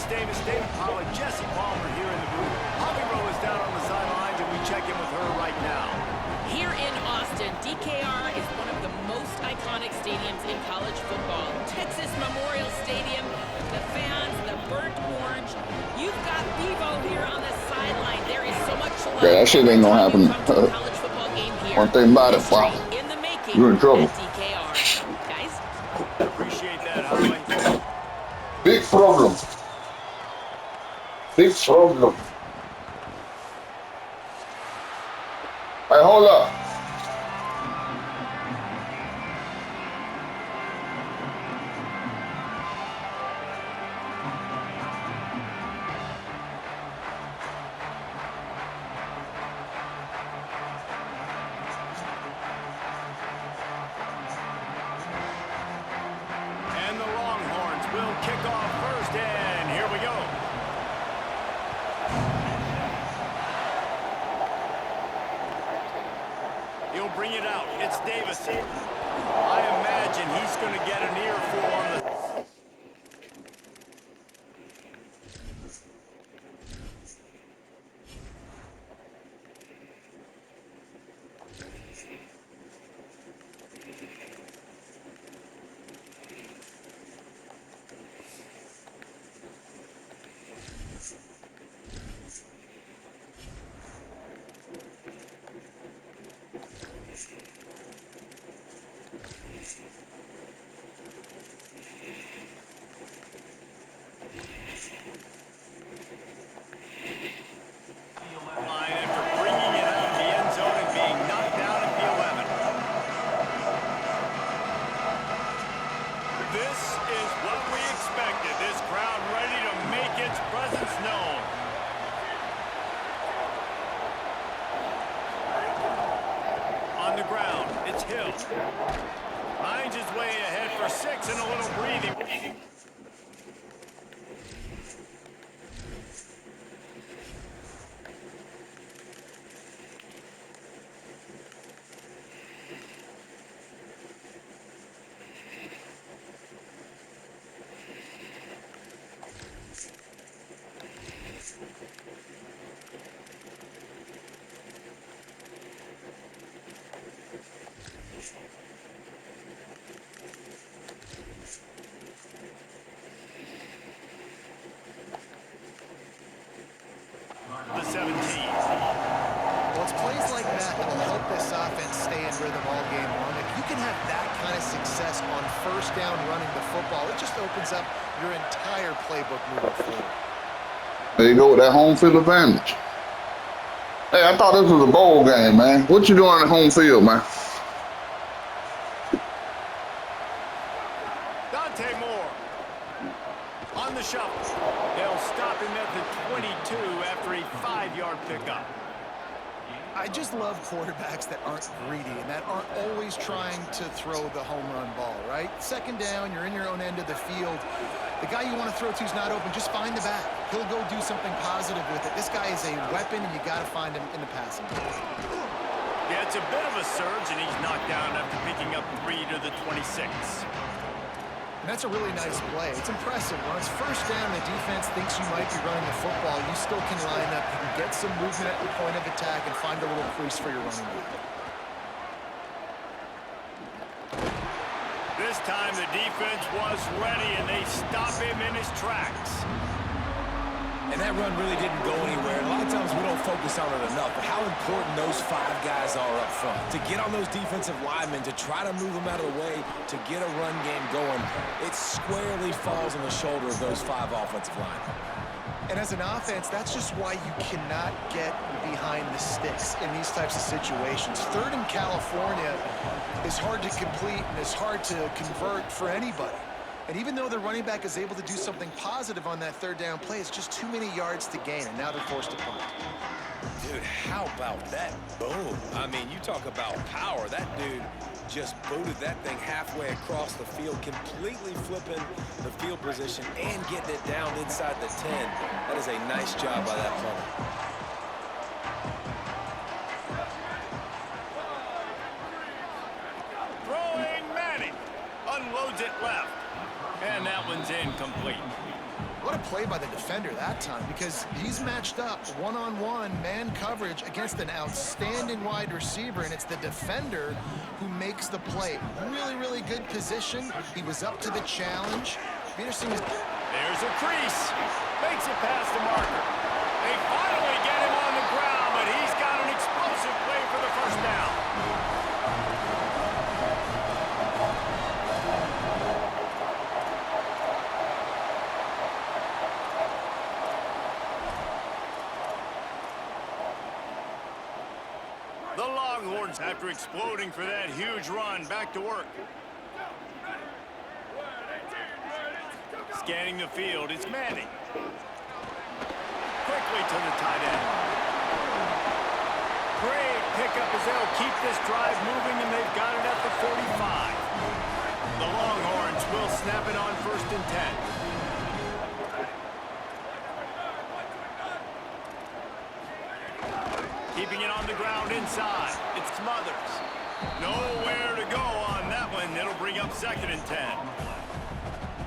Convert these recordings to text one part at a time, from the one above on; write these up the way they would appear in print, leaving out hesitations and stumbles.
Davis, David Pollack, Jesse Palmer here in the booth. Holly Rowe is down on the sidelines, and we check in with her right now. Here in Austin, DKR is one of the most iconic stadiums in college football. Texas Memorial Stadium, the fans, the burnt orange. You've got Bevo here on the sideline. There is so much love. Yeah, that shit ain't gonna happen. College football game here. One thing about it, wow, in the making you're in trouble. at DKR. Guys? Appreciate that, Holly. Big problem. Big problem. Hey, hold up. And the Longhorns will kick off first, and here we go. He'll bring it out. It's Davis. I imagine he's going to get an earful on the... This is what we expected. This crowd ready to make its presence known. On the ground, it's Hill. Finds his way ahead for 6 and a little breathing. The 17. Well, it's plays like that that will help this offense stay in rhythm all game long. If you can have that kind of success on first down running the football, it just opens up your entire playbook moving forward. There you go with that home field advantage. Hey, I thought this was a bowl game, man. What you doing at home field, man? Dante Moore on the shuffle. They'll stop him at the 22 after a 5-yard pickup. I just love quarterbacks that aren't greedy and that aren't always trying to throw the home run ball, right? Second down, you're in your own end of the field. The guy you want to throw to is not open. Just find the back. He'll go do something positive with it. This guy is a weapon, and you got to find him in the passing game. Yeah, it's a bit of a surge, and he's knocked down after picking up 3 to the 26. And that's a really nice play. It's impressive. When it's first down, the defense thinks you might be running the football. You still can line up. You can get some movement at the point of attack and find a little crease for your running back. This time the defense was ready, and they stop him in his tracks. And that run really didn't go anywhere. A lot of times we don't focus on it enough, but how important those 5 guys are up front. To get on those defensive linemen, to try to move them out of the way, to get a run game going, it squarely falls on the shoulder of those 5 offensive linemen. And as an offense, that's just why you cannot get behind the sticks in these types of situations. 3rd in California is hard to complete and is hard to convert for anybody. And even though the running back is able to do something positive on that 3rd down play, it's just too many yards to gain, and now they're forced to punt. Dude, how about that boom? I mean, you talk about power. That dude just booted that thing halfway across the field, completely flipping the field position and getting it down inside the 10. That is a nice job by that punter. Throwing Manning. Unloads it left. And that one's incomplete. What a play by the defender that time, because he's matched up one-on-one man coverage against an outstanding wide receiver, and it's the defender who makes the play. Really, really good position. He was up to the challenge. Peterson is... There's a crease. Makes it past the marker. They finally get him on the ground, but he's got an explosive play for the first down. The Longhorns, after exploding for that huge run, back to work. Scanning the field, it's Manning. Quickly to the tight end. Great pickup as they'll keep this drive moving, and they've got it at the 45. The Longhorns will snap it on 1st and 10. Keeping it on the ground inside. It's Smothers. Nowhere to go on that one. It'll bring up 2nd and 10.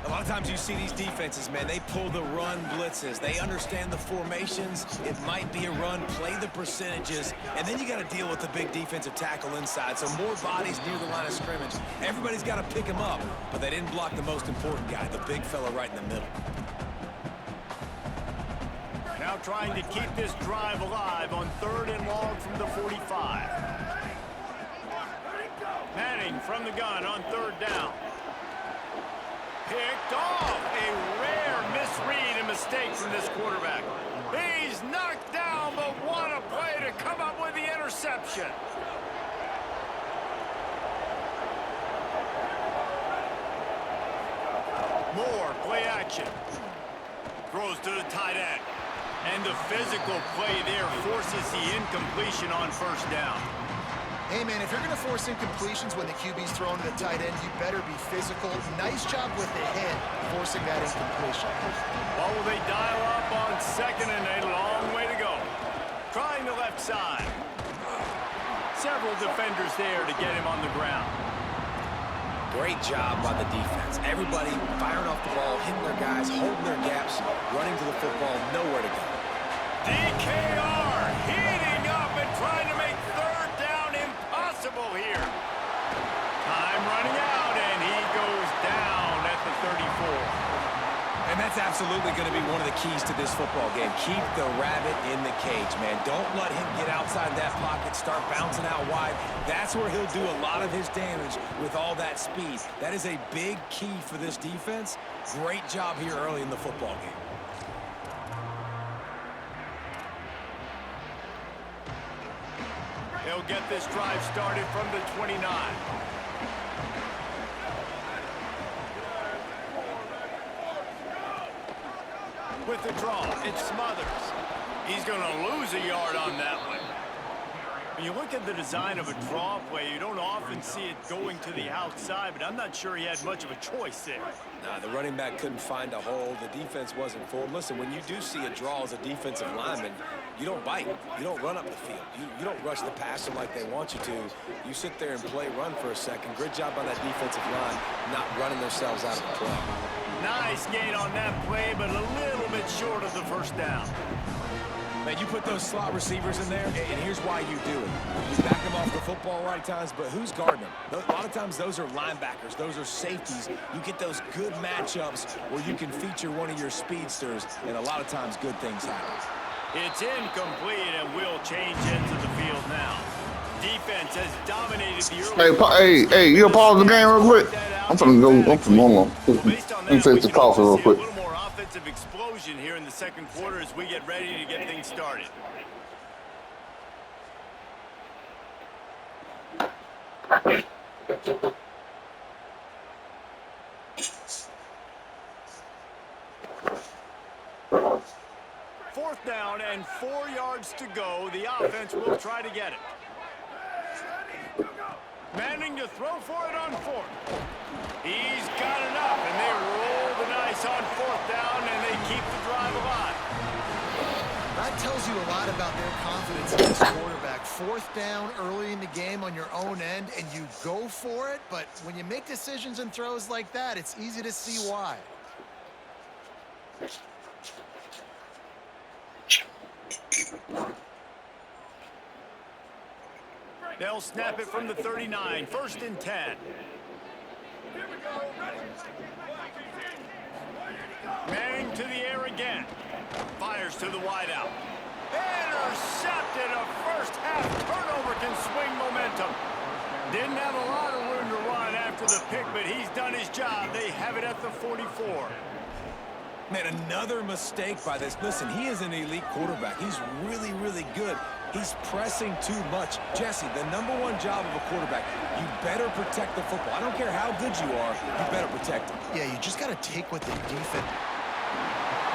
A lot of times you see these defenses, man, they pull the run blitzes. They understand the formations. It might be a run, play the percentages, and then you got to deal with the big defensive tackle inside. So more bodies near the line of scrimmage. Everybody's got to pick him up, but they didn't block the most important guy, the big fella right in the middle. Now trying to keep this drive alive on 3rd and long from the 45. Manning from the gun on 3rd down. Picked off. A rare misread and mistake from this quarterback. He's knocked down, but what a play to come up with the interception. More play action. Throws to the tight end. And the physical play there forces the incompletion on 1st down. Hey, man, if you're going to force incompletions when the QB's thrown to the tight end, you better be physical. Nice job with the hit, forcing that incompletion. What will they dial up on 2nd and a long way to go? Trying the left side. Several defenders there to get him on the ground. Great job by the defense. Everybody firing off the ball, hitting their guys, holding their gaps, running to the football, nowhere to go. DKR heating up and trying to make 3rd down impossible here. Time running out, and he goes down at the 34. And that's absolutely going to be one of the keys to this football game. Keep the rabbit in the cage, man. Don't let him get outside that pocket, start bouncing out wide. That's where he'll do a lot of his damage with all that speed. That is a big key for this defense. Great job here early in the football game. He'll get this drive started from the 29. With the draw, it's Smothers. He's going to lose a yard on that one. When you look at the design of a draw play, you don't often see it going to the outside, but I'm not sure he had much of a choice there. Nah, the running back couldn't find a hole. The defense wasn't forward. Listen, when you do see a draw as a defensive lineman, you don't bite. You don't run up the field. You don't rush the passer like they want you to. You sit there and play run for a second. Good job on that defensive line, not running themselves out of the play. Nice gain on that play, but a little bit short of the 1st down. Man, you put those slot receivers in there, and here's why you do it. You back them off the football a lot of times, but who's guarding them? A lot of times those are linebackers. Those are safeties. You get those good matchups where you can feature one of your speedsters, and a lot of times good things happen. It's incomplete and will change ends of the field now. Defense has dominated the early... Hey, you gonna pause the game real quick? I'm finna go, hold on. Let me fix the coffee real quick. A little more offensive explosion here in the 2nd quarter as we get ready to get things started. Fourth down and 4 yards to go. The offense will try to get it. Manning to throw for it on 4th. He's got enough, and they roll the dice on 4th down, and they keep the drive alive. That tells you a lot about their confidence in this quarterback. 4th down early in the game on your own end, and you go for it, but when you make decisions and throws like that, it's easy to see why. They'll snap it from the 39, 1st and 10. Manning to the air again. Fires to the wideout. Intercepted. A first half turnover can swing momentum. Didn't have a lot of room to run after the pick, but he's done his job. They have it at the 44. Man, another mistake by this. Listen, he is an elite quarterback. He's really, really good. He's pressing too much. Jesse, the #1 job of a quarterback, you better protect the football. I don't care how good you are, you better protect it. Yeah, you just got to take what the defense.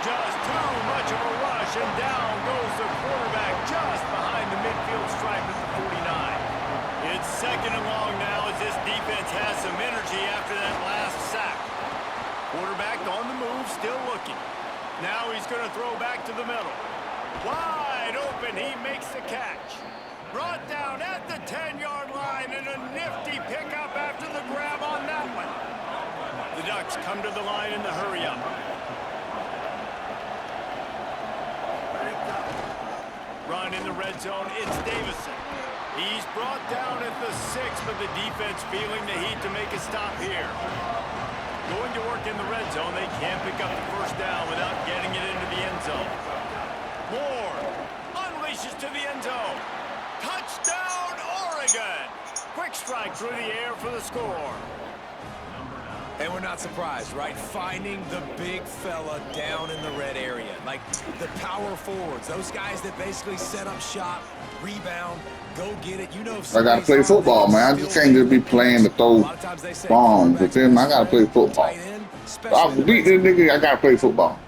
Just too much of a rush, and down goes the quarterback just behind the midfield stripe at the 49. It's 2nd and long now as this defense has some energy after that last sack. Quarterback on the move, still looking. Now he's going to throw back to the middle. Wide open, he makes the catch. Brought down at the 10-yard line, and a nifty pickup after the grab on that one. The Ducks come to the line in the hurry-up. Run in the red zone, it's Davison. He's brought down at the 6, but the defense feeling the heat to make a stop here. Going to work in the red zone, they can't pick up the 1st down without getting it into the end zone. Moore unleashes to the end zone. Touchdown, Oregon! Quick strike through the air for the score. And we're not surprised, right? Finding the big fella down in the red area. Like the power forwards, those guys that basically set up shop, rebound, go get it. You know, if I gotta play football, man. I just can't just be playing to throw bombs. With him, I gotta play football. If I beat this nigga, I gotta play football.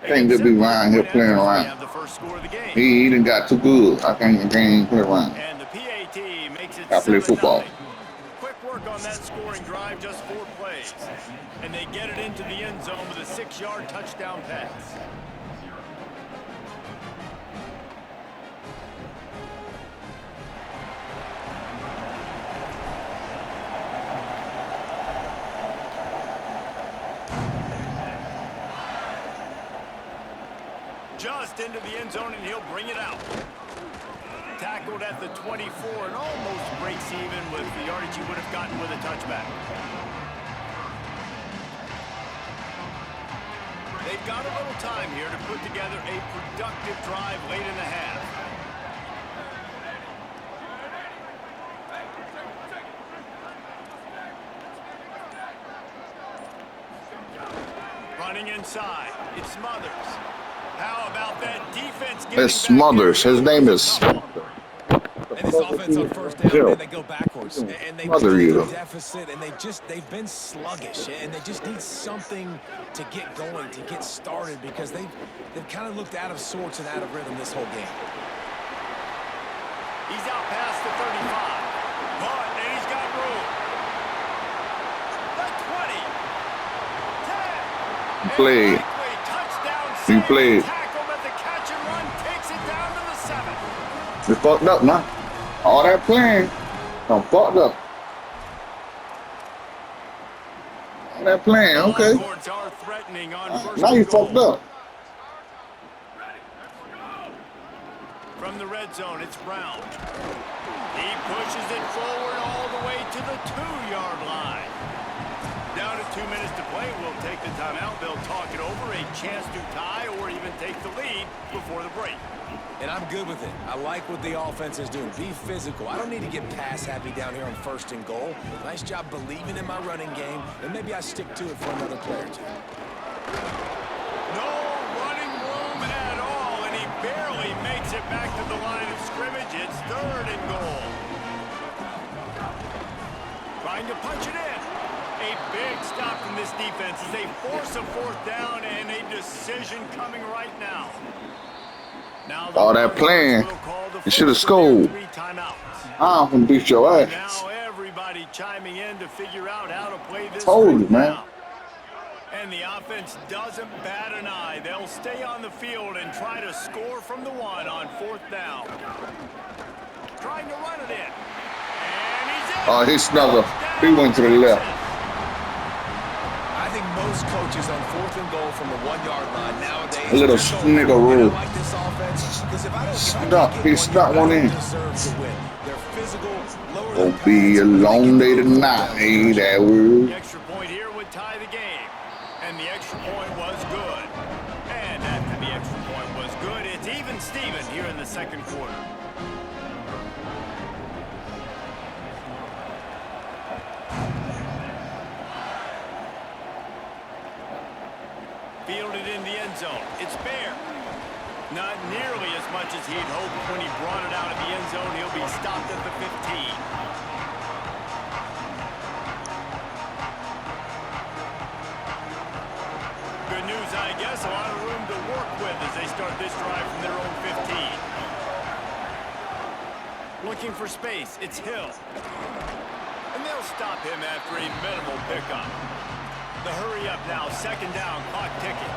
Can't just be around here playing around. He done got too good. I can't even play around. And the PAT makes it I play football. Quick work on that scoring drive, just 4 plays. And they get it into the end zone with a 6-yard touchdown pass. Just into the end zone, and he'll bring it out. Tackled at the 24 and almost breaks even with the yardage he would have gotten with a touchback. They've got a little time here to put together a productive drive late in the half. Running inside, it's Smothers. How about that defense? It's Smothers. His name is Smothers. And this offense on 1st down, man, they go backwards. And they've been in deficit, and they've been sluggish. And they just need something to get going, to get started, because they've kind of looked out of sorts and out of rhythm this whole game. He's out past the 35. But, and he's got room. The 20. 10. Played. He played. It's fucked up now. All that playing, I'm fucked up. All that playing, okay. Now you fucked up. From the red zone, it's Brown. He pushes it forward all the way to the 2-yard line. Down to 2 minutes to play. We'll take the timeout. They'll talk it over. A chance to tie or even take the lead before the break. And I'm good with it. I like what the offense is doing. Be physical. I don't need to get pass happy down here on 1st and goal. Nice job believing in my running game, and maybe I stick to it for another play or 2. No running room at all, and he barely makes it back to the line of scrimmage. It's 3rd and goal. Trying to punch it in. A big stop from this defense as they force a 4th down, and a decision coming right now. All that playing, you should have scored. I'm gonna beat your ass. Now everybody chiming in to figure out how to play this. Told you, man. And the offense doesn't bat an eye. They'll stay on the field and try to score from the 1 on 4th down. Trying to run it in. And he's in. Oh, he snuck her. He went to the left. I think most coaches on 4th and goal from the 1-yard line nowadays. A little they're going nigga for it. And rule. I like this offense because if I Stop. can't He get 1 stuck yard, I one don't in. deserve to win. They're physical, lower the Gonna be pads, a but they long get the day good fourth tonight. down Hey, conversion. that word. The extra point here would tie the game. And the extra point was good. And after the extra point was good, it's even Steven here in the second quarter. Fielded in the end zone. It's Bear. Not nearly as much as he'd hoped when he brought it out of the end zone. He'll be stopped at the 15. Good news, I guess. A lot of room to work with as they start this drive from their own 15. Looking for space. It's Hill. And they'll stop him after a minimal pickup. The hurry up now. Second down. Clock ticking.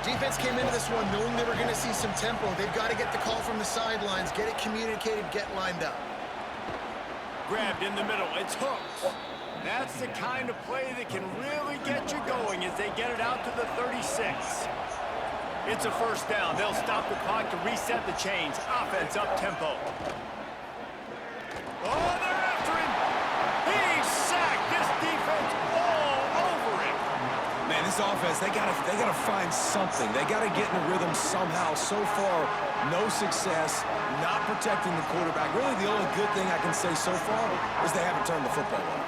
Defense came into this one knowing they were going to see some tempo. They've got to get the call from the sidelines, get it communicated, get lined up. Grabbed in the middle. It's Hooks. That's the kind of play that can really get you going as they get it out to the 36. It's a first down. They'll stop the clock to reset the chains. Offense up tempo. Oh, they're after him. He's sacked. This defense all over him. Man, this offense, they gotta find something. They gotta get in a rhythm somehow. So far, no success, not protecting the quarterback. Really, the only good thing I can say so far is they haven't turned the football over.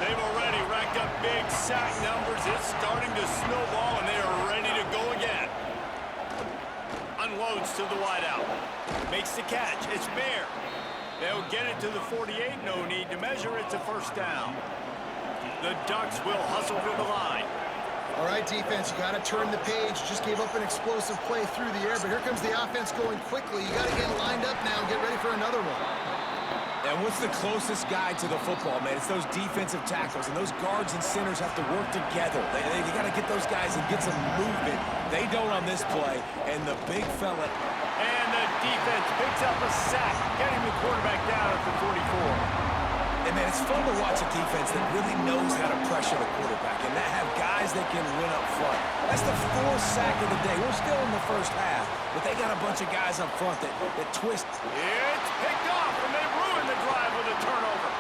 They've already racked up big sack numbers. It's starting to snowball, and they are ready to go again. Unloads to the wideout. Makes the catch. It's Bear. They'll get it to the 48. No need to measure. It's a first down. The Ducks will hustle to the line. All right, defense, you got to turn the page. Just gave up an explosive play through the air, but here comes the offense going quickly. You got to get lined up now and get ready for another one. And what's the closest guy to the football, man? It's those defensive tackles, and those guards and centers have to work together. They got to get those guys and get some movement. They don't on this play, and the big fella. And the defense picks up a sack, getting the quarterback down at the 44. And, man, it's fun to watch a defense that really knows how to pressure the quarterback and that have guys that can win up front. That's the 4th sack of the day. We're still in the first half, but they got a bunch of guys up front that twist. It's picked off, and they ruin the drive with a turnover.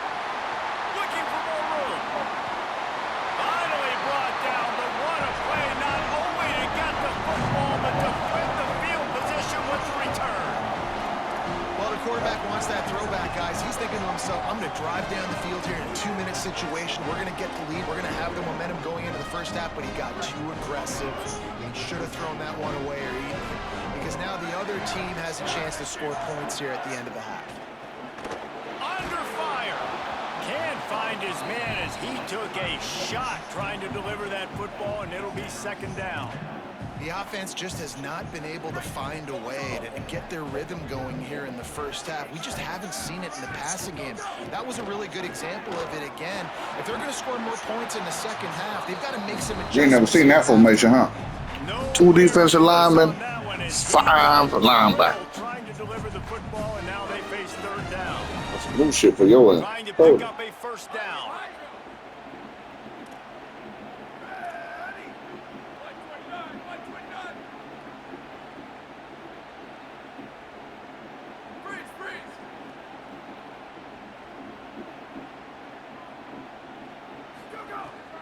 Looking for more room. Finally brought down, but what a play, not only to get the football, but to win the field position with the return. Well, the quarterback wants that throwback, guys. He's thinking to himself, I'm going to drive down the field here in a 2-minute situation. We're going to get the lead. We're going to have the momentum going into the first half, but he got too aggressive. He should have thrown that one away or eaten it, because now the other team has a chance to score points here at the end of the half. Under fire. Can't find his man as he took a shot trying to deliver that football, and it'll be second down. The offense just has not been able to find a way to get their rhythm going here in the first half. We just haven't seen it in the passing game. That was a really good example of it again. If they're going to score more points in the second half, they've got to make some adjustments. You ain't never seen that formation, huh? 2 defensive linemen, 5 linebackers. Trying to deliver the football, and now they face third down. That's some new shit for your ass. Trying to pick up a first down.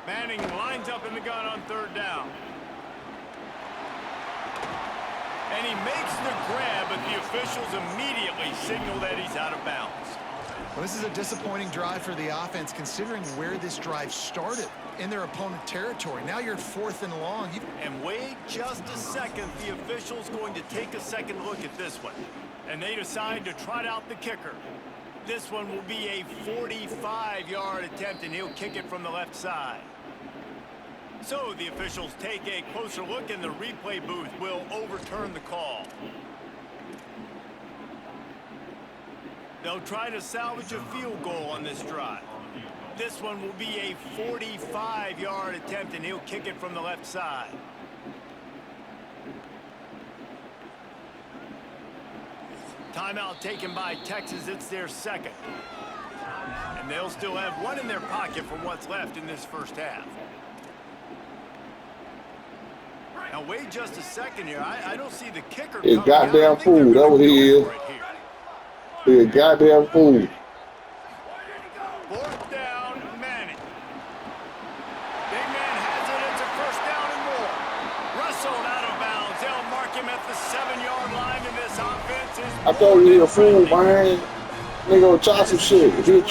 Manning lines up in the gun on third down. And he makes the grab, but the officials immediately signal that he's out of bounds. Well, this is a disappointing drive for the offense, considering where this drive started, in their opponent territory. Now you're at 4th and long. And wait just a second. The official's going to take a second look at this one. And they decide to trot out the kicker. This one will be a 45-yard attempt, and he'll kick it from the left side. So the officials take a closer look, and the replay booth will overturn the call. They'll try to salvage a field goal on this drive. This one will be a 45-yard attempt, and he'll kick it from the left side. Timeout taken by Texas. It's their second. And they'll still have one in their pocket for what's left in this first half. Now wait just a second here. I don't see the kicker It's coming out. goddamn fool. That what he is. He a goddamn fool. Fourth down, Manning. Big man has it. It's a first down and more. Russell out of bounds. They'll mark him at the 7-yard line, and this offense is I told you he a fool, man. Nigga gonna try some shit. He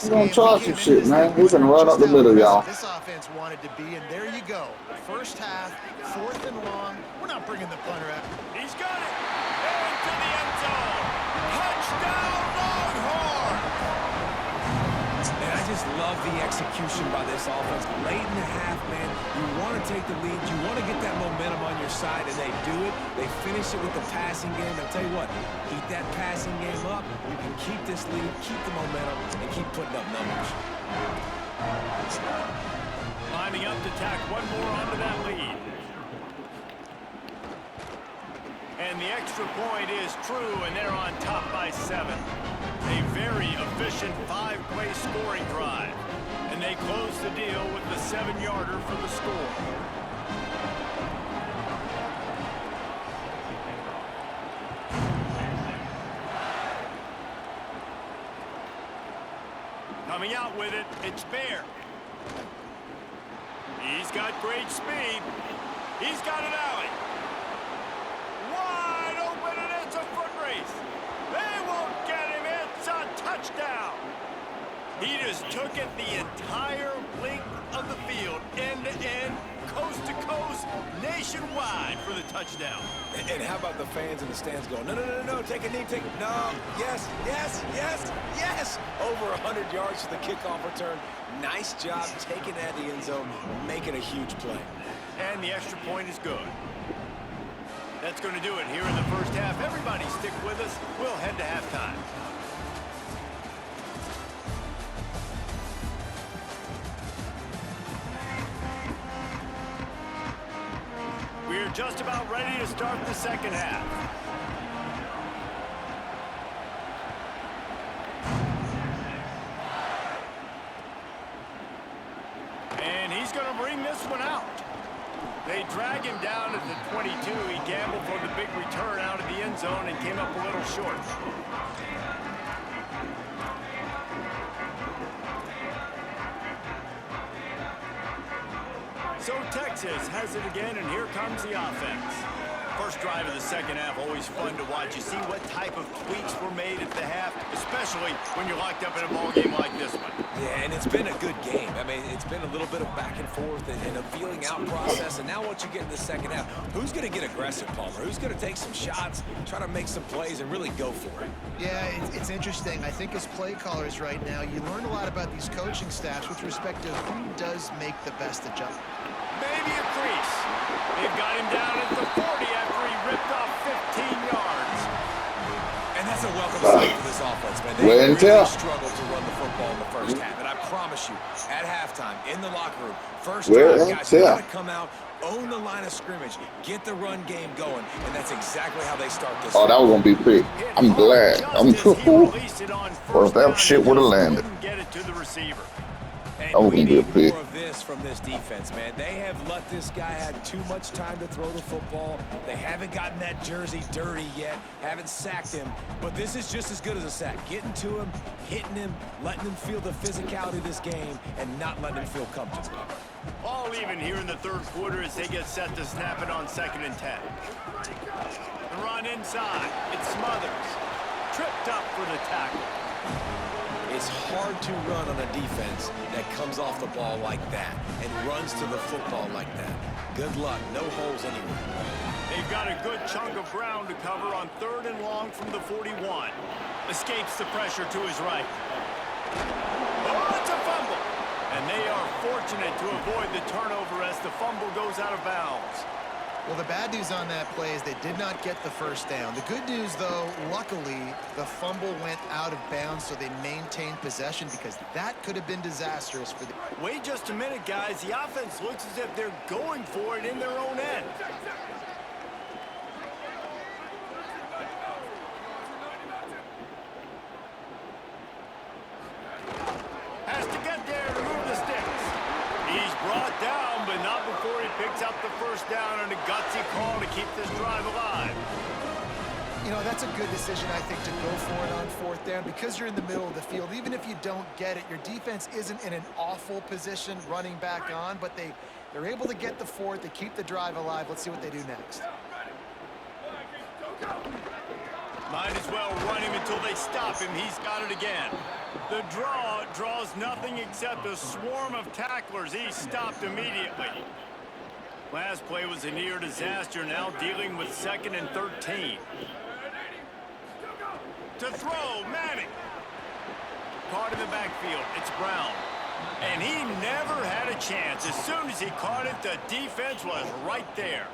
gonna try some shit, man. He's gonna run up the middle, y'all. This offense wanted to be, and there you go. First half, 4th and long. We're not bringing the punter out. He's got it. Into the end zone. Touchdown, Longhorn. And I just love the execution by this offense. Late in the half, man, you want to take the lead. You want to get that momentum on your side, and they do it. They finish it with the passing game. I'll tell you what, keep that passing game up. We can keep this lead, keep the momentum, and keep putting up numbers. Lining up to tack one more onto that lead. And the extra point is true, and they're on top by 7. A very efficient 5-play scoring drive. And they close the deal with the 7-yarder for the score. Coming out with it, it's Bear. He's got great speed. He's got an alley. Wide open, and it's a foot race. They won't get him. It's a touchdown. He just took it the entire length of the field, end to end, coast to coast, nationwide for the touchdown. And how about the fans in the stands going, no, no, no, no, take a knee, take it. No, yes, yes, yes, yes. Over 100 yards for the kickoff return. Nice job taking that to the end zone, making a huge play. And the extra point is good. That's going to do it here in the first half. Everybody stick with us. We'll head to halftime. We're just about ready to start the second half. And he's going to bring this one out. They drag him down at the 22. He gambled for the big return out of the end zone and came up a little short. So Texas has it again, and here comes the offense. First drive of the second half, always fun to watch. You see what type of tweaks were made at the half, especially when you're locked up in a ball game like this one. Yeah, and it's been a good game. I mean, it's been a little bit of back and forth and a feeling out process. And now what you get in the second half, who's going to get aggressive, Palmer? Who's going to take some shots, try to make some plays, and really go for it? Yeah, it's interesting. I think as play callers right now, you learn a lot about these coaching staffs with respect to who does make the best adjustment. Maybe a crease. They've got him down at the 40 after he ripped off 15 yards. And that's a welcome sight for this offense, man. They really struggled to run the football in the first half. And I promise you, at halftime, in the locker room, first drive, guys, you got to come out, own the line of scrimmage, get the run game going, and that's exactly how they start this. Oh, that was going to be big. I'm glad. Well, that shit would have landed. Get it to the receiver. And we need more of this from this defense, man. They have let this guy have too much time to throw the football. They haven't gotten that jersey dirty yet, haven't sacked him. But this is just as good as a sack. Getting to him, hitting him, letting him feel the physicality of this game, and not letting him feel comfortable. All even here in the third quarter as they get set to snap it on 2nd and 10. The run inside. It's Smothers. Tripped up for the tackle. It's hard to run on a defense that comes off the ball like that and runs to the football like that. Good luck. No holes anywhere. They've got a good chunk of ground to cover on 3rd and long from the 41. Escapes the pressure to his right. Oh, it's a fumble. And they are fortunate to avoid the turnover as the fumble goes out of bounds. Well, the bad news on that play is they did not get the first down. The good news, though, luckily, the fumble went out of bounds, so they maintained possession because that could have been disastrous for the... Wait just a minute, guys. The offense looks as if they're going for it in their own end. picks up the first down and a gutsy call to keep this drive alive. You know, that's a good decision, I think, to go for it on fourth down because you're in the middle of the field. Even if you don't get it, your defense isn't in an awful position running back on, but they're able to get the fourth, they keep the drive alive. Let's see what they do next. Might as well run him until they stop him. He's got it again. The draw draws nothing except a swarm of tacklers. He's stopped immediately. Last play was a near disaster, now dealing with 2nd and 13. To throw, Manning. Caught in the backfield, it's Brown. And he never had a chance. As soon as he caught it, the defense was right there.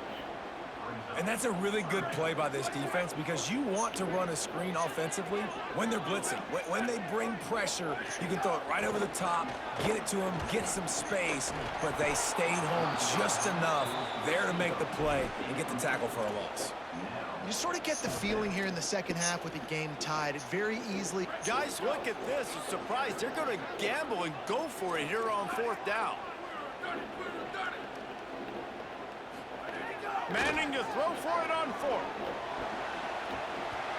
And that's a really good play by this defense because you want to run a screen offensively when they're blitzing. When they bring pressure, you can throw it right over the top, get it to them, get some space, but they stayed home just enough there to make the play and get the tackle for a loss. You sort of get the feeling here in the second half with the game tied. It very easily... Guys, look at this. I'm surprised. They're going to gamble and go for it here on fourth down. Manning to throw for it on fourth.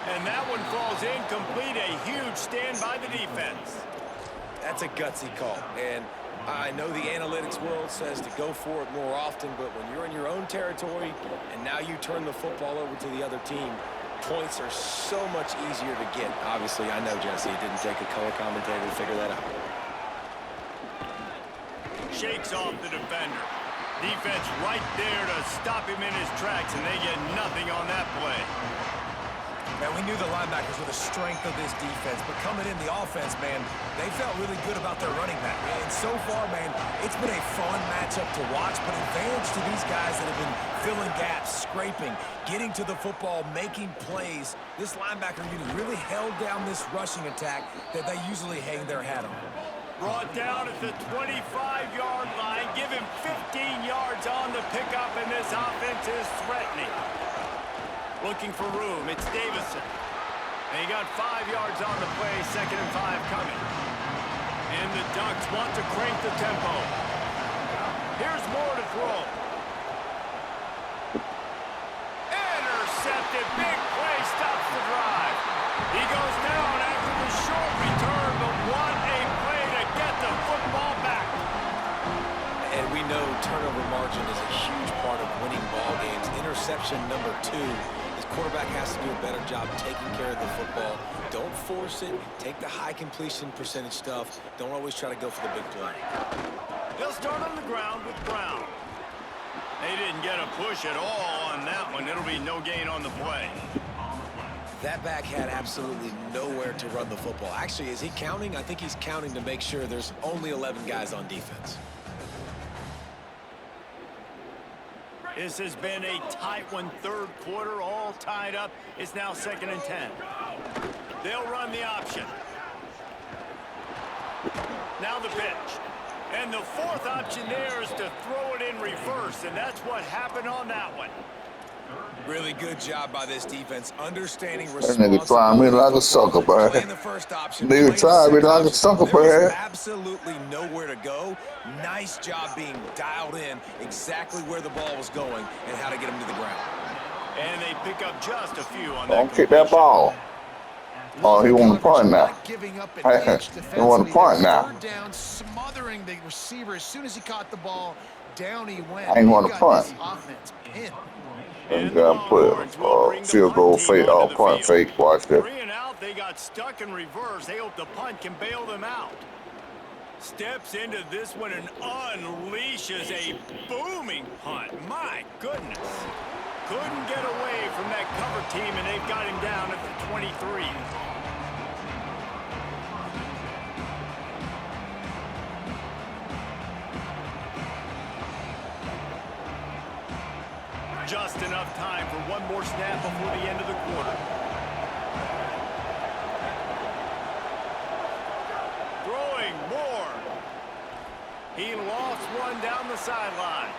And that one falls incomplete. A huge stand by the defense. That's a gutsy call. And I know the analytics world says to go for it more often, but when you're in your own territory and now you turn the football over to the other team, points are so much easier to get. Obviously, I know, Jesse, it didn't take a color commentator to figure that out. Shakes off the defender. Defense right there to stop him in his tracks, and they get nothing on that play. Man, we knew the linebackers were the strength of this defense, but coming in the offense, man, they felt really good about their running back. And so far, man, it's been a fun matchup to watch, but advantage to these guys that have been filling gaps, scraping, getting to the football, making plays. This linebacker unit really held down this rushing attack that they usually hang their hat on. Brought down at the 25-yard line. Give him 15 yards on the pickup, and this offense is threatening. Looking for room. It's Davison. And he got 5 yards on the play. 2nd and 5 coming. And the Ducks want to crank the tempo. Here's more to throw. Intercepted. Big play. Stops the drive. He goes down after the short return, but what a play to get the football back. And we know turnover margin is a huge part of winning ball games. Interception number 2. Quarterback has to do a better job taking care of the football. Don't force it. Take the high completion percentage stuff. Don't always try to go for the big play. They'll start on the ground with Brown. They didn't get a push at all on that one. It'll be no gain on the play. That back had absolutely nowhere to run the football. Actually, is he counting? I think he's counting to make sure there's only 11 guys on defense. This has been a tight one, third quarter, all tied up. It's now 2nd and 10. They'll run the option. Now the pitch. And the fourth option there is to throw it in reverse, and that's what happened on that one. Really good job by this defense, understanding That nigga trying me like a sucker, bro. Playing the first option. Nigga trying me like a sucker, bro. There was absolutely nowhere to go. Nice job being dialed in exactly where the ball was going and how to get him to the ground. And they pick up just a few on that. Don't kick that ball. Oh, he want to punt now. He want to punt now. Third down, smothering the receiver. As soon as he caught the ball, down he went. I ain't want to punt. Offense pinned. And got put field goal fake, punt fake. Watch that. 3 and out, they got stuck in reverse. They hope the punt can bail them out. Steps into this one and unleashes a booming punt. My goodness. Couldn't get away from that cover team, and they've got him down at the 23. Just enough time for one more snap before the end of the quarter. Throwing more. He lost one down the sideline.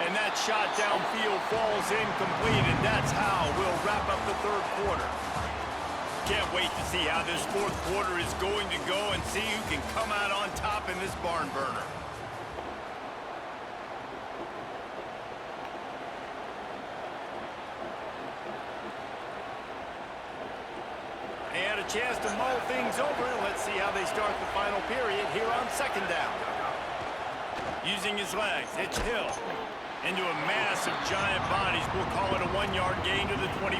And that shot downfield falls incomplete, and that's how we'll wrap up the third quarter. Can't wait to see how this fourth quarter is going to go and see who can come out on top in this barn burner. chance to mull things over. Let's see how they start the final period here on second down. Using his legs, it's Hill. Into a mass of giant bodies. We'll call it a 1-yard gain to the 24.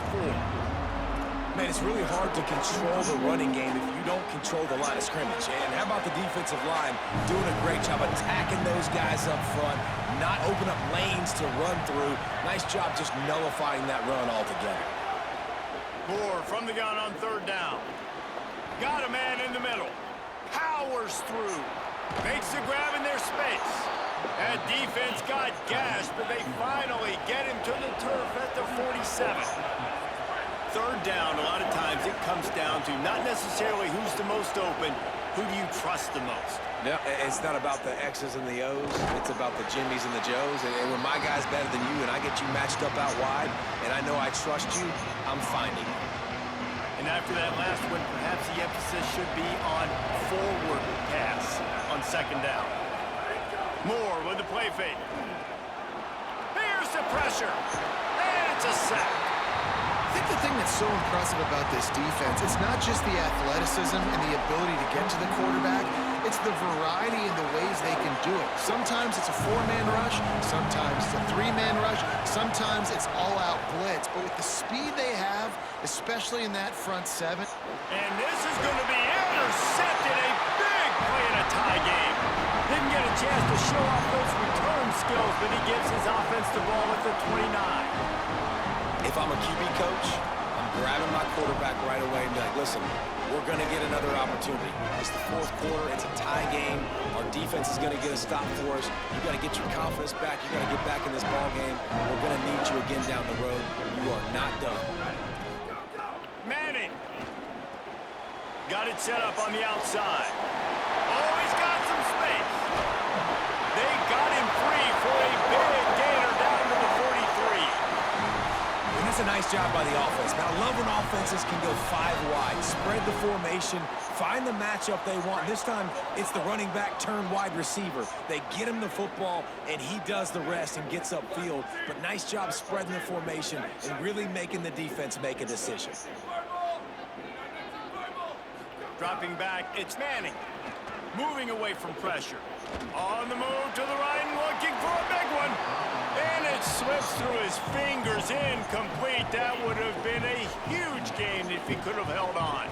Man, it's really hard to control the running game if you don't control the line of scrimmage. And how about the defensive line doing a great job attacking those guys up front, not open up lanes to run through. Nice job just nullifying that run altogether. Moore from the gun on third down. Got a man in the middle. Powers through. Makes the grab in their space. That defense got gashed, but they finally get him to the turf at the 47. Third down, a lot of times it comes down to not necessarily who's the most open, who do you trust the most? No, it's not about the X's and the O's. It's about the Jimmies and the Joes. And when my guy's better than you and I get you matched up out wide, and I know I trust you, I'm finding you. And after that last one, perhaps the emphasis should be on forward pass on second down. Moore with the play fake. Here's the pressure. And it's a sack. I think the thing that's so impressive about this defense, it's not just the athleticism and the ability to get to the quarterback, it's the variety in the ways they can do it. Sometimes it's a 4-man rush, sometimes it's a 3-man rush, sometimes it's all-out blitz. But with the speed they have, especially in that front seven. And this is going to be intercepted, a big play in a tie game. Didn't get a chance to show off those return skills, but he gives his offense the ball at the 29. If I'm a QB coach, I'm grabbing my quarterback right away and be like, listen, we're going to get another opportunity. It's the fourth quarter. It's a tie game. Our defense is going to get a stop for us. You got to get your confidence back. You got to get back in this ball game. We're going to need you again down the road. You are not done. Manning. Got it set up on the outside. Oh, he's got some space. They got him free for a big gainer down to the 43. And that's a nice job by the offense. Now, I love when offenses can go 5 wide, spread the formation, find the matchup they want. This time, it's the running back turned wide receiver. They get him the football, and he does the rest and gets upfield. But nice job spreading the formation and really making the defense make a decision. Dropping back, it's Manning. Moving away from pressure. On the move to the right and looking for a big one. And it slips through his fingers, incomplete. That would have been a huge gain if he could have held on.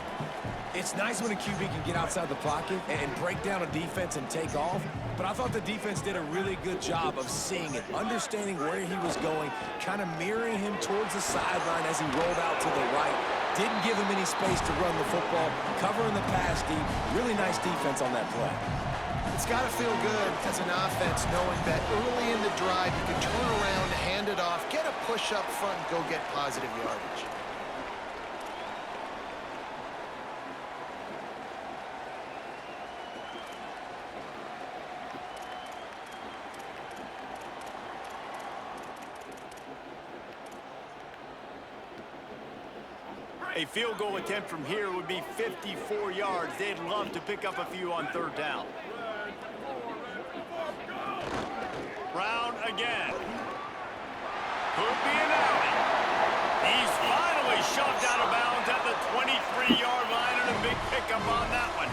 It's nice when a QB can get outside the pocket and break down a defense and take off, but I thought the defense did a really good job of seeing it, understanding where he was going, kind of mirroring him towards the sideline as he rolled out to the right. Didn't give him any space to run the football, covering the pass deep. Really nice defense on that play. It's got to feel good as an offense knowing that early in the drive you can turn around, hand it off, get a push up front, and go get positive yardage. A field goal attempt from here would be 54 yards. They'd love to pick up a few on third down. Brown again. Could be an alley. He's finally shoved out of bounds at the 23-yard line, and a big pickup on that one.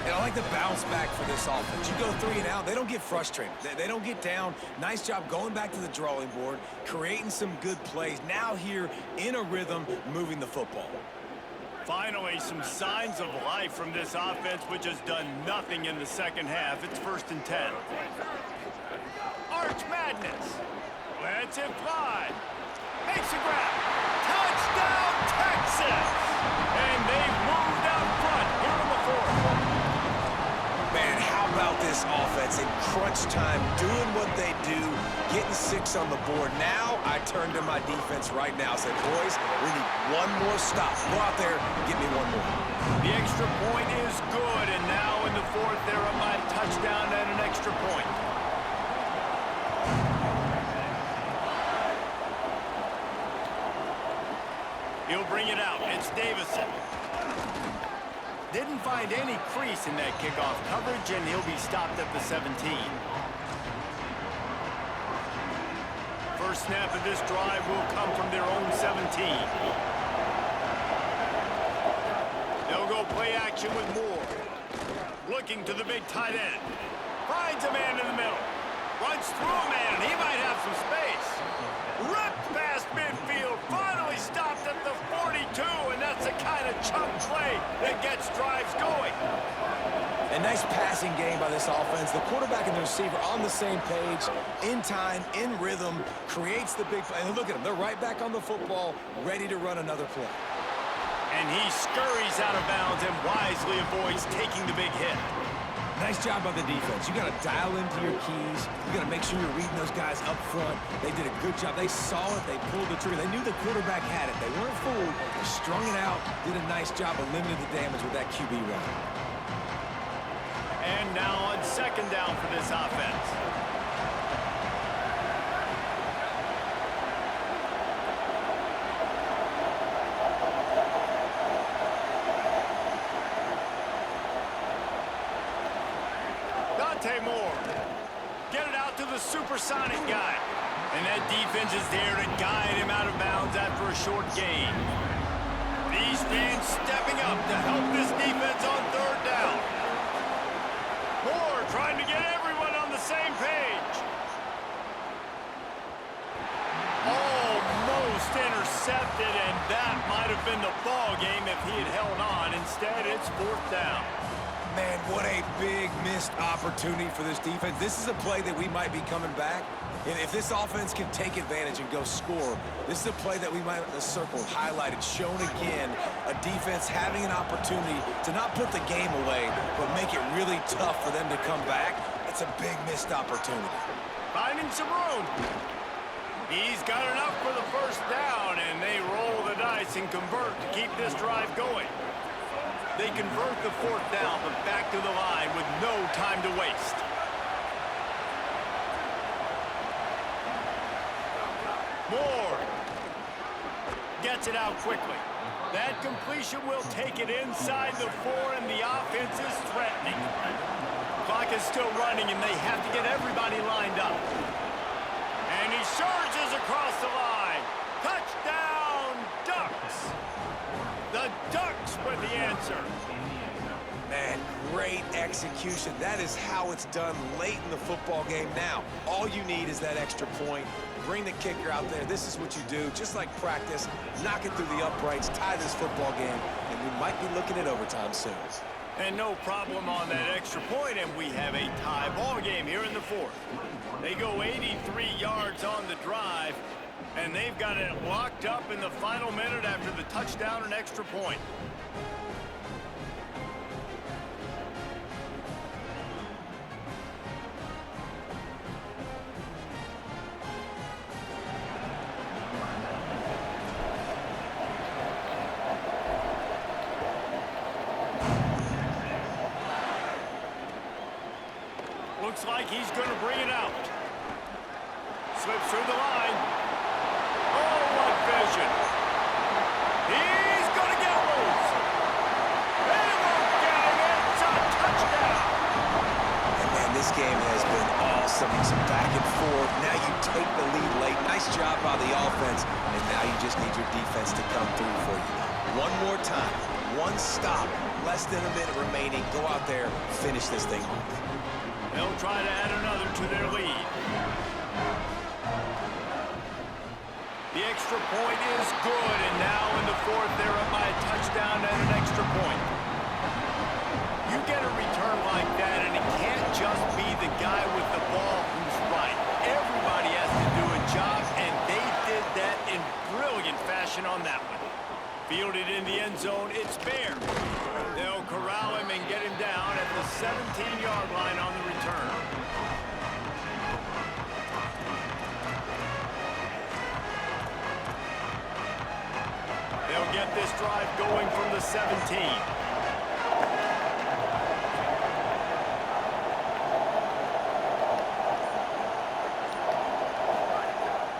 And I like the bounce back for this offense. You go 3 and out, they don't get frustrated. They don't get down. Nice job going back to the drawing board, creating some good plays. Now here in a rhythm, moving the football. Finally, some signs of life from this offense, which has done nothing in the second half. It's 1st and 10. Arch Madness. Lets it fly. Makes a grab. Touchdown, Texas! And they've moved out front here in the 4th. Man, how about this offense in crunch time, doing what they do, getting 6 on the board. Now I turn to my defense right now and say, boys, we need one more stop. Go out there, get me one more. The extra point is good, and now in the 4th, they're up by a touchdown and an extra point. He'll bring it out. It's Davison. Didn't find any crease in that kickoff coverage, and he'll be stopped at the 17. First snap of this drive will come from their own 17. They'll go play action with Moore. Looking to the big tight end. Finds a man in the middle. Runs through a man. He might have some space. Ripped past midfield. Finally stopped at the 42, and that's the kind of chunk play that gets drives going. A nice passing game by this offense. The quarterback and the receiver on the same page, in time, in rhythm, creates the big play. And look at them. They're right back on the football, ready to run another play. And he scurries out of bounds and wisely avoids taking the big hit. Nice job by the defense. You got to dial into your keys. You got to make sure you're reading those guys up front. They did a good job. They saw it. They pulled the trigger. They knew the quarterback had it. They weren't fooled. They strung it out. Did a nice job of limiting the damage with that QB run. And now on second down for this offense. Moore. Get it out to the supersonic guy. And that defense is there to guide him out of bounds after a short gain. These fans stepping up to help this defense on third down. Moore trying to get everyone on the same page. Almost intercepted, and that might have been the ball game if he had held on. Instead, it's fourth down. Man, what a big missed opportunity for this defense. This is a play that we might be coming back. And if this offense can take advantage and go score, this is a play that we might have circled, highlighted, shown again. A defense having an opportunity to not put the game away, but make it really tough for them to come back. It's a big missed opportunity. Finding some room. He's got enough for the first down, and they roll the dice and convert to keep this drive going. They convert the fourth down, but back to the line with no time to waste. Moore gets it out quickly. That completion will take it inside the 4, and the offense is threatening. Clock is still running, and they have to get everybody lined up. And he surges across the line. Touchdown, Ducks! The Ducks with the answer. Man, great execution. That is how it's done late in the football game. Now, all you need is that extra point. Bring the kicker out there. This is what you do. Just like practice, knock it through the uprights, tie this football game, and we might be looking at overtime soon. And no problem on that extra point, and we have a tie ball game here in the fourth. They go 83 yards on the drive, and they've got it locked up in the final minute after the touchdown and extra point. Looks like he's going to bring it out. Slips through the line. Oh, what vision. He's going to get loose. They won't get him. It's a touchdown. And man, this game has been awesome. Some back and forth. Now you take the lead late. Nice job by the offense. And now you just need your defense to come through for you. One more time. One stop. Less than a minute remaining. Go out there, finish this thing off. They'll try to add another to their lead. The extra point is good, and now in the fourth, they're up by a touchdown and an extra point. You get a return like that, and it can't just be the guy with the ball who's right. Everybody has to do a job, and they did that in brilliant fashion on that one. Fielded in the end zone, it's fair. They'll corral him and get him down at the 17-yard line on the return. They'll get this drive going from the 17.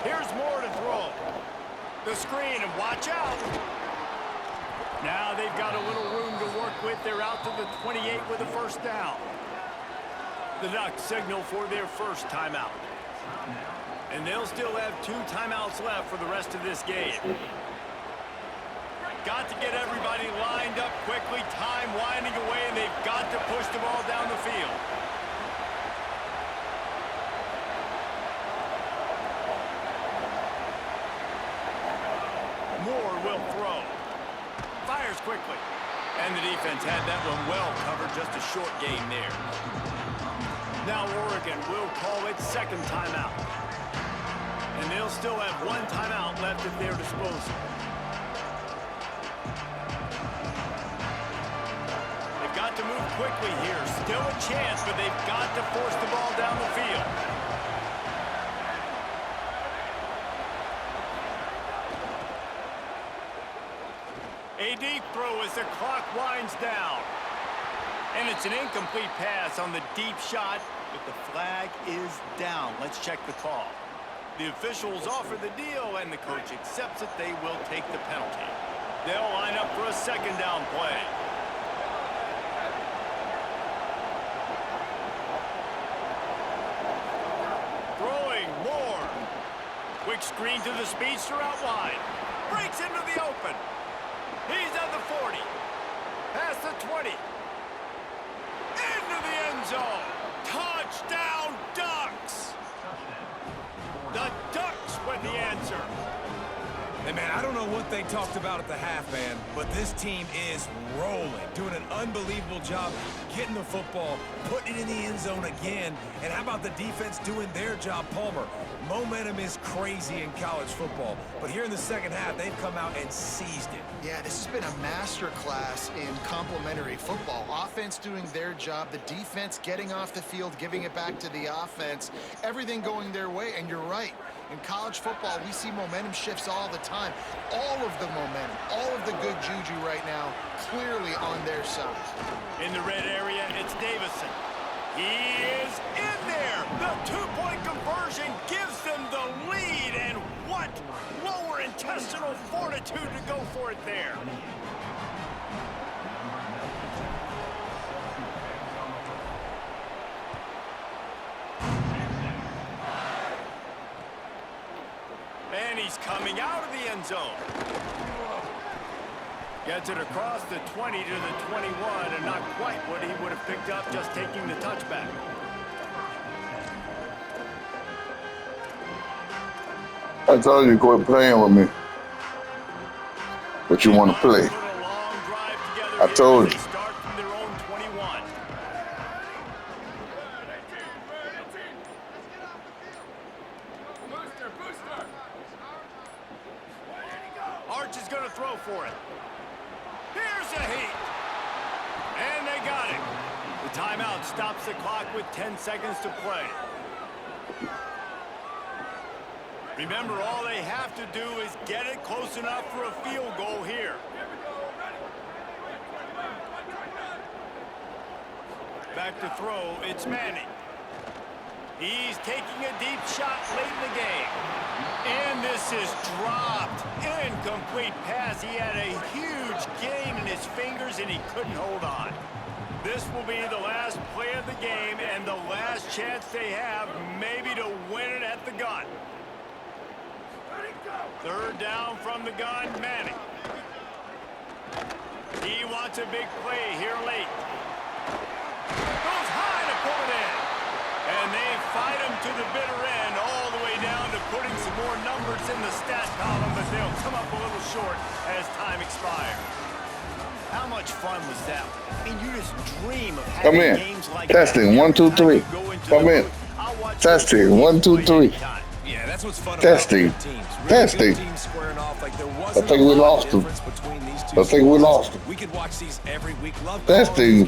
Here's Moore to throw. The screen, and watch out. Now they've got a little room to work with. They're out to the 28 with a first down. The Ducks signal for their first timeout. And they'll still have 2 timeouts left for the rest of this game. got to get everybody lined up quickly, time winding away, and they've got to push the ball down the field. Moore will throw. Fires quickly. And the defense had that one well covered, just a short gain there. Now Oregon will call its second timeout. And they'll still have one timeout left at their disposal. They've got to move quickly here. Still a chance, but they've got to force the ball down the field. A deep throw as the clock winds down. And it's an incomplete pass on the deep shot, but the flag is down. Let's check the call. The officials offer the deal, and the coach accepts it. They will take the penalty. They'll line up for a second down play. Throwing more. Quick screen to the speedster out wide. Breaks into the open. He's at the 40. Past the 20. Into the end zone. Touchdown, Ducks. The Ducks with the answer. And, man, I don't know what they talked about at the half, man, but this team is rolling, doing an unbelievable job getting the football, putting it in the end zone again. And how about the defense doing their job, Palmer? Momentum is crazy in college football, but here in the second half, they've come out and seized it. Yeah, this has been a masterclass in complementary football. Offense doing their job, the defense getting off the field, giving it back to the offense, everything going their way. And you're right. In college football, we see momentum shifts all the time. All of the momentum, all of the good juju right now, clearly on their side. In the red area, it's Davison. He is in there. The two-point conversion gives them the lead. And what lower intestinal fortitude to go for it there. And he's coming out of the end zone. Gets it across the 20 to the 21, and not quite what he would have picked up just taking the touchback. I told you to quit playing with me. But you want to play. I told you. Start from their own 21. Arch is going to throw for it. Here's a heat. And they got it. The timeout stops the clock with 10 seconds to play. Remember, all they have to do is get it close enough for a field goal here. Back to throw, it's Manning. He's taking a deep shot late in the game. And this is dropped. Incomplete pass. He had a huge gain in his fingers, and he couldn't hold on. This will be the last play of the game and the last chance they have maybe to win it at the gun. Third down from the gun, Manning. He wants a big play here late. Goes high to pull it in. And they fight him to the bitter end, all the way down to putting some more numbers in the stat column, but they'll come up a little short as time expires. How much fun was that? I mean, you just dream of having games like that. Testing, 1, 2, 3. Come in. Testing, 1, 2, 3. Yeah, that's what's fun Testing. about teams. Really Testing. good teams squaring off like there I wasn't think a we lot of lost him. difference between these two I think we squads. lost him. We could watch these every week. Love Testing.